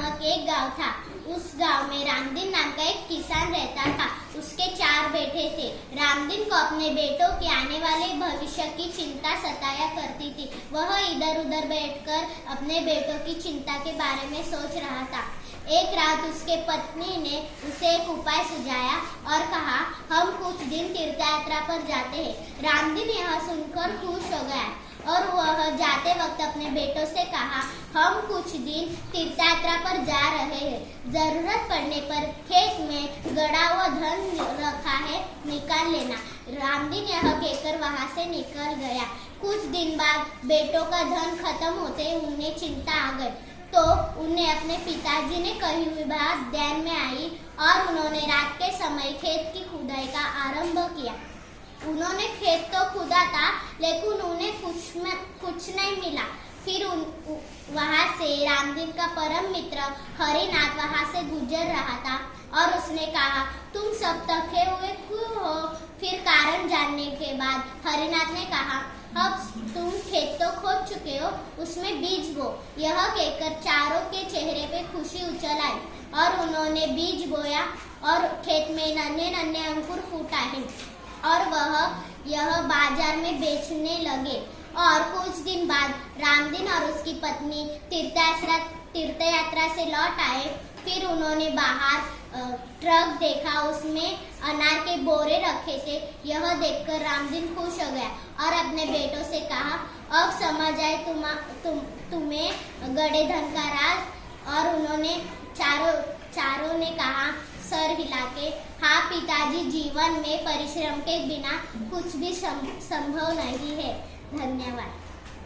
नामक एक गांव था। उस गांव में रामदीन नाम का एक किसान रहता था। उसके 4 बेटे थे। रामदीन को अपने बेटों के आने वाले भविष्य की चिंता सताया करती थी। वह इधर उधर बैठकर अपने बेटों की चिंता के बारे में सोच रहा था। एक रात उसके पत्नी ने उसे एक उपाय सुझाया और कहा, हम कुछ दिन तीर्थ यात्रा पर जाते हैं। रामदीन यह सुनकर खुश हो गया और वह जाते वक्त अपने बेटों से कहा, हम कुछ दिन तीर्थ यात्रा पर जा रहे हैं। जरूरत पड़ने पर खेत में गड़ा हुआ धन रखा है, निकाल लेना। रामदीन यह कहकर वहां से निकल गया। कुछ दिन बाद बेटों का धन खत्म होते उन्हें चिंता आ गई, तो उन्हें अपने पिताजी ने कही हुई बात ध्यान में आई और उन्होंने रात के समय खेत की खुदाई का आरंभ किया। उन्होंने खेत तो खुदा था, लेकिन उन्हें कुछ नहीं मिला। फिर वहां से रामदीन का परम मित्र हरिनाथ वहां से गुजर रहा था और उसने कहा, तुम सब थके हुए क्यों हो? फिर कारण जानने के बाद हरिनाथ ने कहा, अब तुम खेत तो खोद चुके हो, उसमें बीज बो। यह कहकर चारों के चेहरे पे खुशी उछल आई और उन्होंने बीज बोया और खेत में नन्हे नन्हे अंकुर फूट आए और वह यह बाजार में बेचने लगे। और कुछ दिन बाद रामदीन और उसकी पत्नी तीर्थ यात्रा से लौट आए। फिर उन्होंने बाहर ट्रक देखा, उसमें अनार के बोरे रखे थे। यह देखकर रामदीन खुश हो गया और अपने बेटों से कहा, अब समझ आए तुम्हें गड़े धन का राज। और उन्होंने चारों ने कहा सर हिला के, हाँ पिताजी, जीवन में परिश्रम के बिना कुछ भी संभव नहीं है। धन्यवाद।